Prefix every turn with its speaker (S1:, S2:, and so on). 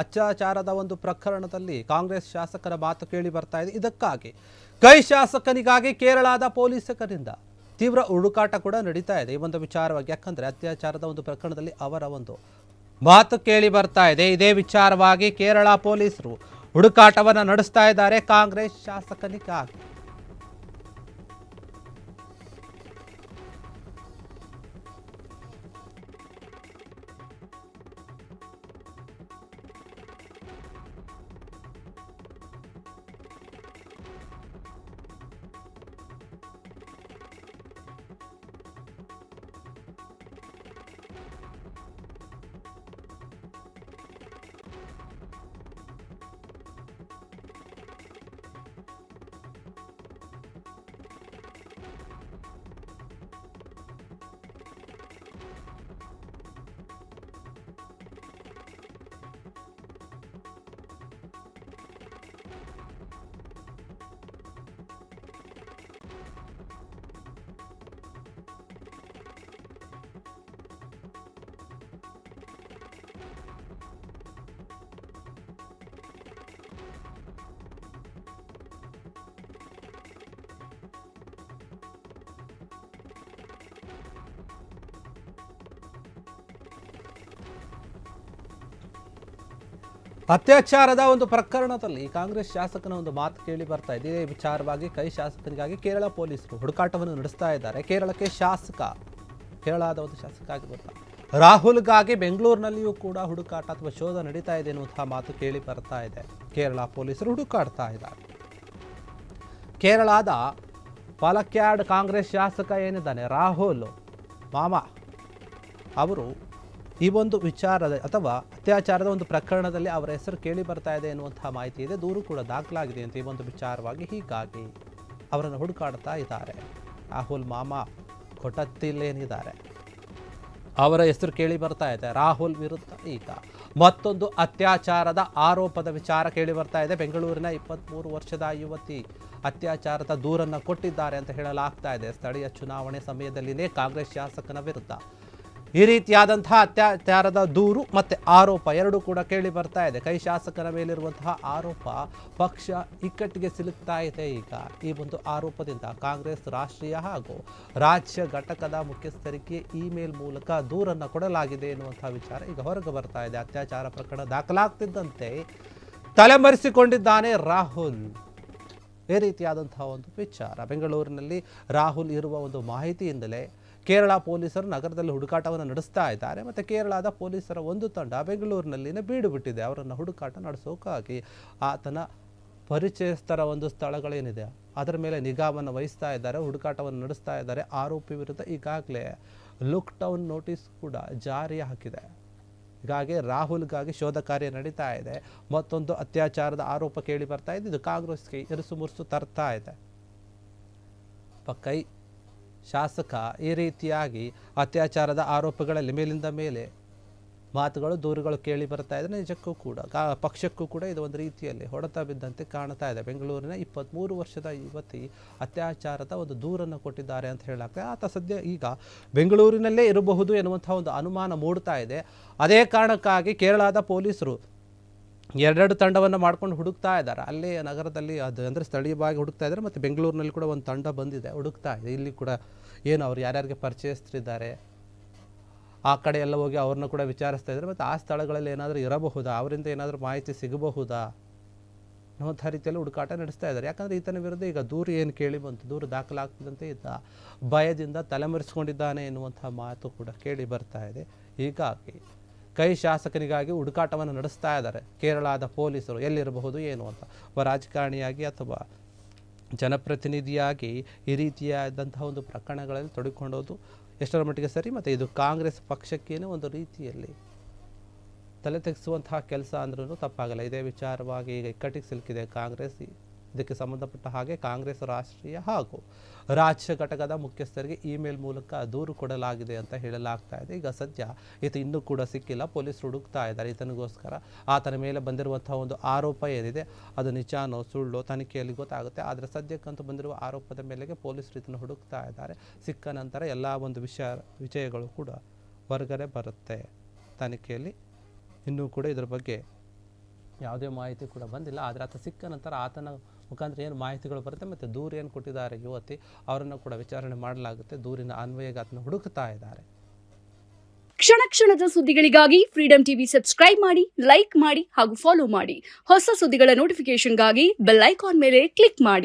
S1: ಅತ್ಯಾಚಾರದ ಒಂದು ಪ್ರಕರಣದಲ್ಲಿ ಕಾಂಗ್ರೆಸ್ ಶಾಸಕರ ಮಾತು ಕೇಳಿ ಬರ್ತಾ ಇದೆ. ಇದಕ್ಕಾಗಿ ಕೈ ಶಾಸಕನಿಗಾಗಿ ಕೇರಳದ ಪೊಲೀಸರಿಂದ ತೀವ್ರ ಹುಡುಕಾಟ ಕೂಡ ನಡೀತಾ ಇದೆ. ಈ ಒಂದು ವಿಚಾರವಾಗಿ ಯಾಕಂದ್ರೆ ಅತ್ಯಾಚಾರದ ಒಂದು ಪ್ರಕರಣದಲ್ಲಿ ಅವರ ಒಂದು ಮಾತು ಕೇಳಿ ಬರ್ತಾ ಇದೆ. ಇದೇ ವಿಚಾರವಾಗಿ ಕೇರಳ ಪೊಲೀಸರು ಹುಡುಕಾಟವನ್ನು ನಡೆಸ್ತಾ ಇದ್ದಾರೆ ಕಾಂಗ್ರೆಸ್ ಶಾಸಕನಿಗಾಗಿ. ಅತ್ಯಾಚಾರದ ಒಂದು ಪ್ರಕರಣದಲ್ಲಿ ಕಾಂಗ್ರೆಸ್ ಶಾಸಕನ ಒಂದು ಮಾತು ಕೇಳಿ ಬರ್ತಾ ಇದೆ. ಇದೇ ವಿಚಾರವಾಗಿ ಕೈ ಶಾಸಕನಿಗಾಗಿ ಕೇರಳ ಪೊಲೀಸರು ಹುಡುಕಾಟವನ್ನು ನಡೆಸ್ತಾ ಇದ್ದಾರೆ. ಕೇರಳದ ಒಂದು ಶಾಸಕ ಆಗಿರ್ತಾರೆ ರಾಹುಲ್ಗಾಗಿ ಬೆಂಗಳೂರಿನಲ್ಲಿಯೂ ಕೂಡ ಹುಡುಕಾಟ ಅಥವಾ ಶೋಧ ನಡೀತಾ ಇದೆ ಎನ್ನುವಂತಹ ಮಾತು ಕೇಳಿ ಬರ್ತಾ ಇದೆ. ಕೇರಳ ಪೊಲೀಸರು ಹುಡುಕಾಡ್ತಾ ಇದ್ದಾರೆ. ಕೇರಳದ ಪಾಲಕ್ಕಾಡ್ ಕಾಂಗ್ರೆಸ್ ಶಾಸಕ ಏನಿದ್ದಾನೆ ರಾಹುಲ್ ಮಾಮಾ ಅವರು ಈ ಒಂದು ವಿಚಾರದ ಅಥವಾ ಅತ್ಯಾಚಾರದ ಒಂದು ಪ್ರಕರಣದಲ್ಲಿ ಅವರ ಹೆಸರು ಕೇಳಿ ಬರ್ತಾ ಇದೆ ಎನ್ನುವಂತಹ ಮಾಹಿತಿ ಇದೆ. ದೂರು ಕೂಡ ದಾಖಲಾಗಿದೆ ಅಂತ ಈ ಒಂದು ವಿಚಾರವಾಗಿ ಹೀಗಾಗಿ ಅವರನ್ನು ಹುಡುಕಾಡ್ತಾ ಇದ್ದಾರೆ. ರಾಹುಲ್ ಮಾಮಾ ಕೊಟತ್ತಿಲ್ಲೇನಿದ್ದಾರೆ ಅವರ ಹೆಸರು ಕೇಳಿ ಬರ್ತಾ ಇದೆ. ರಾಹುಲ್ ವಿರುದ್ಧ ಈಗ ಮತ್ತೊಂದು ಅತ್ಯಾಚಾರದ ಆರೋಪದ ವಿಚಾರ ಕೇಳಿ ಬರ್ತಾ ಇದೆ. ಬೆಂಗಳೂರಿನ 23 ವರ್ಷದ ಯುವತಿ ಅತ್ಯಾಚಾರದ ದೂರನ್ನು ಕೊಟ್ಟಿದ್ದಾರೆ ಅಂತ ಹೇಳಲಾಗ್ತಾ ಇದೆ. ಸ್ಥಳೀಯ ಚುನಾವಣೆ ಸಮಯದಲ್ಲಿನೇ ಕಾಂಗ್ರೆಸ್ ಶಾಸಕನ ವಿರುದ್ಧ ಈ ರೀತಿಯಾದಂತಹ ಅತ್ಯಾಚಾರದ ದೂರು ಮತ್ತು ಆರೋಪ ಎರಡೂ ಕೂಡ ಕೇಳಿ ಬರ್ತಾ ಇದೆ. ಕೈ ಶಾಸಕರ ಮೇಲಿರುವಂತಹ ಆರೋಪ ಪಕ್ಷ ಇಕ್ಕಟ್ಟಿಗೆ ಸಿಲುಕ್ತಾ ಇದೆ. ಈಗ ಈ ಒಂದು ಆರೋಪದಿಂದ ಕಾಂಗ್ರೆಸ್ ರಾಷ್ಟ್ರೀಯ ಹಾಗೂ ರಾಜ್ಯ ಘಟಕದ ಮುಖ್ಯಸ್ಥರಿಗೆ ಇಮೇಲ್ ಮೂಲಕ ದೂರನ್ನು ಕೊಡಲಾಗಿದೆ ಎನ್ನುವಂತಹ ವಿಚಾರ ಈಗ ಹೊರಗೆ ಬರ್ತಾ ಇದೆ. ಅತ್ಯಾಚಾರ ಪ್ರಕರಣ ದಾಖಲಾಗ್ತಿದ್ದಂತೆ ತಲೆಮರೆಸಿಕೊಂಡಿದ್ದಾನೆ ರಾಹುಲ್. ಈ ರೀತಿಯಾದಂತಹ ಒಂದು ವಿಚಾರ ಬೆಂಗಳೂರಿನಲ್ಲಿ ರಾಹುಲ್ ಇರುವ ಒಂದು ಮಾಹಿತಿಯಿಂದಲೇ ಕೇರಳ ಪೊಲೀಸರು ನಗರದಲ್ಲಿ ಹುಡುಕಾಟವನ್ನು ನಡೆಸ್ತಾ ಇದ್ದಾರೆ. ಮತ್ತು ಕೇರಳದ ಪೊಲೀಸರ ಒಂದು ತಂಡ ಬೆಂಗಳೂರಿನಲ್ಲಿನೇ ಬೀಡು ಬಿಟ್ಟಿದೆ. ಅವರನ್ನು ಹುಡುಕಾಟ ನಡೆಸೋಕ್ಕಾಗಿ ಆತನ ಪರಿಚಯಸ್ಥರ ಒಂದು ಸ್ಥಳಗಳೇನಿದೆ ಅದರ ಮೇಲೆ ನಿಗಾವನ್ನು ವಹಿಸ್ತಾ ಇದ್ದಾರೆ, ಹುಡುಕಾಟವನ್ನು ನಡೆಸ್ತಾ ಇದ್ದಾರೆ. ಆರೋಪಿ ವಿರುದ್ಧ ಈಗಾಗಲೇ ಲುಕ್ ಡೌನ್ ನೋಟಿಸ್ ಕೂಡ ಜಾರಿ ಹಾಕಿದೆ. ಹೀಗಾಗಿ ರಾಹುಲ್ಗಾಗಿ ಶೋಧ ಕಾರ್ಯ ನಡೀತಾ ಇದೆ. ಮತ್ತೊಂದು ಅತ್ಯಾಚಾರದ ಆರೋಪ ಕೇಳಿ ಬರ್ತಾ ಇದೆ. ಇದು ಕಾಂಗ್ರೆಸ್ಗೆ ಇರುಸು ಮುರುಸು ತರ್ತಾ ಇದೆ. ಕೈ ಶಾಸಕ ಈ ರೀತಿಯಾಗಿ ಅತ್ಯಾಚಾರದ ಆರೋಪಗಳಲ್ಲಿ ಮೇಲಿಂದ ಮೇಲೆ ಮಾತುಗಳು ದೂರುಗಳು ಕೇಳಿ ಬರ್ತಾ ಇದೆ. ನಿಜಕ್ಕೂ ಕೂಡ ಪಕ್ಷಕ್ಕೂ ಕೂಡ ಇದು ಒಂದು ರೀತಿಯಲ್ಲಿ ಹೊಡೆತ ಬಿದ್ದಂತೆ ಕಾಣ್ತಾ ಇದೆ. ಬೆಂಗಳೂರಿನ 23 ವರ್ಷದ ಯುವತಿ ಅತ್ಯಾಚಾರದ ಒಂದು ದೂರನ್ನು ಕೊಟ್ಟಿದ್ದಾರೆ ಅಂತ ಹೇಳಲಾಗ್ತದೆ. ಆತ ಸದ್ಯ ಈಗ ಬೆಂಗಳೂರಿನಲ್ಲೇ ಇರಬಹುದು ಎನ್ನುವಂಥ ಒಂದು ಅನುಮಾನ ಮೂಡ್ತಾ ಇದೆ. ಅದೇ ಕಾರಣಕ್ಕಾಗಿ ಕೇರಳದ ಪೊಲೀಸರು ಎರಡೆರಡು ತಂಡವನ್ನು ಮಾಡ್ಕೊಂಡು ಹುಡುಕ್ತಾ ಇದ್ದಾರೆ. ಅಲ್ಲೇ ನಗರದಲ್ಲಿ ಅದು ಅಂದರೆ ಸ್ಥಳೀಯವಾಗಿ ಹುಡುಕ್ತಾ ಇದ್ದಾರೆ. ಮತ್ತು ಬೆಂಗಳೂರಿನಲ್ಲಿ ಕೂಡ ಒಂದು ತಂಡ ಬಂದಿದೆ, ಹುಡುಕ್ತಾ ಇದೆ. ಇಲ್ಲಿ ಕೂಡ ಏನು ಅವ್ರು ಯಾರ್ಯಾರಿಗೆ ಪರಿಚಯಿಸ್ತಿದ್ದಾರೆ ಆ ಕಡೆ ಎಲ್ಲ ಹೋಗಿ ಅವ್ರನ್ನ ಕೂಡ ವಿಚಾರಿಸ್ತಾ ಇದ್ದಾರೆ. ಮತ್ತು ಆ ಸ್ಥಳಗಳಲ್ಲಿ ಏನಾದರೂ ಇರಬಹುದಾ, ಅವರಿಂದ ಏನಾದರೂ ಮಾಹಿತಿ ಸಿಗಬಹುದಾ ಅನ್ನುವಂಥ ರೀತಿಯಲ್ಲಿ ಹುಡುಕಾಟ ನಡೆಸ್ತಾ ಇದ್ದಾರೆ. ಯಾಕಂದರೆ ಈತನ ವಿರುದ್ಧ ಈಗ ದೂರು ಏನು ಕೇಳಿ ಬಂತು, ದೂರು ದಾಖಲಾಗ್ತದಂತೆ ಇದ್ದ ಭಯದಿಂದ ತಲೆಮರೆಸಿಕೊಂಡಿದ್ದಾನೆ ಎನ್ನುವಂಥ ಮಾತು ಕೂಡ ಕೇಳಿ ಬರ್ತಾ ಇದೆ. ಹೀಗಾಗಿ ಕೈ ಶಾಸಕನಿಗಾಗಿ ಹುಡುಕಾಟವನ್ನು ನಡೆಸ್ತಾ ಇದ್ದಾರೆ ಕೇರಳದ ಪೊಲೀಸರು. ಎಲ್ಲಿರಬಹುದು ಏನು ಅಂತ. ರಾಜಕಾರಣಿಯಾಗಿ ಅಥವಾ ಜನಪ್ರತಿನಿಧಿಯಾಗಿ ಈ ರೀತಿಯಾದಂತಹ ಒಂದು ಪ್ರಕರಣಗಳಲ್ಲಿ ತೊಡಗಿಕೊಂಡೋದು ಎಷ್ಟರ ಮಟ್ಟಿಗೆ ಸರಿ, ಮತ್ತು ಇದು ಕಾಂಗ್ರೆಸ್ ಪಕ್ಷಕ್ಕೇನು ಒಂದು ರೀತಿಯಲ್ಲಿ ತಲೆ ತೆಗೆಸುವಂತಹ ಕೆಲಸ ಅಂದ್ರೂ ತಪ್ಪಾಗಲ್ಲ. ಇದೇ ವಿಚಾರವಾಗಿ ಈಗ ಇಕ್ಕಟ್ಟಿಗೆ ಸಿಲುಕಿದೆ ಕಾಂಗ್ರೆಸ್. ಇದಕ್ಕೆ ಸಂಬಂಧಪಟ್ಟ ಹಾಗೆ ಕಾಂಗ್ರೆಸ್ ರಾಷ್ಟ್ರೀಯ ಹಾಗೂ ರಾಜ್ಯ ಘಟಕದ ಮುಖ್ಯಸ್ಥರಿಗೆ ಇಮೇಲ್ ಮೂಲಕ ದೂರು ಕೊಡಲಾಗಿದೆ ಅಂತ ಹೇಳಲಾಗ್ತಾ ಇದೆ. ಈಗ ಸದ್ಯ ಈತ ಇನ್ನೂ ಕೂಡ ಸಿಕ್ಕಿಲ್ಲ, ಪೊಲೀಸರು ಹುಡುಕ್ತಾ ಇದ್ದಾರೆ ಈತನಿಗೋಸ್ಕರ. ಆತನ ಮೇಲೆ ಬಂದಿರುವಂತಹ ಒಂದು ಆರೋಪ ಏನಿದೆ ಅದು ನಿಜಾನೋ ಸುಳ್ಳು ತನಿಖೆಯಲ್ಲಿ ಗೊತ್ತಾಗುತ್ತೆ. ಆದರೆ ಸದ್ಯಕ್ಕಂತೂ ಬಂದಿರುವ ಆರೋಪದ ಮೇಲೆಗೆ ಪೊಲೀಸರು ಇದನ್ನು ಹುಡುಕ್ತಾ ಇದ್ದಾರೆ. ಸಿಕ್ಕ ನಂತರ ಎಲ್ಲ ಒಂದು ವಿಷಯಗಳು ಕೂಡ ಹೊರಗಡೆ ಬರುತ್ತೆ ತನಿಖೆಯಲ್ಲಿ. ಇನ್ನೂ ಕೂಡ ಇದರ ಬಗ್ಗೆ ಯಾವುದೇ ಮಾಹಿತಿ ಕೂಡ ಬಂದಿಲ್ಲ. ಆದರೆ ಆತ ಸಿಕ್ಕ ನಂತರ ಆತನ ಮುಖಾಂತರ ಏನು ಮಾಹಿತಿಗಳು ಬರುತ್ತೆ ಮತ್ತು ದೂರು ಏನು ಕೊಟ್ಟಿದ್ದಾರೆ ಯುವತಿ ಅವರನ್ನು ಕೂಡ ವಿಚಾರಣೆ ಮಾಡಲಾಗುತ್ತೆ. ದೂರಿನ ಅನ್ವಯಕ್ಕೆ ಆತನ ಹುಡುಕ್ತಾ ಇದ್ದಾರೆ.
S2: ಕ್ಷಣ ಕ್ಷಣದ ಸುದ್ದಿಗಳಿಗಾಗಿ ಫ್ರೀಡಂ ಟಿವಿ ಸಬ್ಸ್ಕ್ರೈಬ್ ಮಾಡಿ, ಲೈಕ್ ಮಾಡಿ ಹಾಗೂ ಫಾಲೋ ಮಾಡಿ. ಹೊಸ ಸುದ್ದಿಗಳ ನೋಟಿಫಿಕೇಶನ್ಗಾಗಿ ಬೆಲ್ ಐಕಾನ್ ಮೇಲೆ ಕ್ಲಿಕ್ ಮಾಡಿ.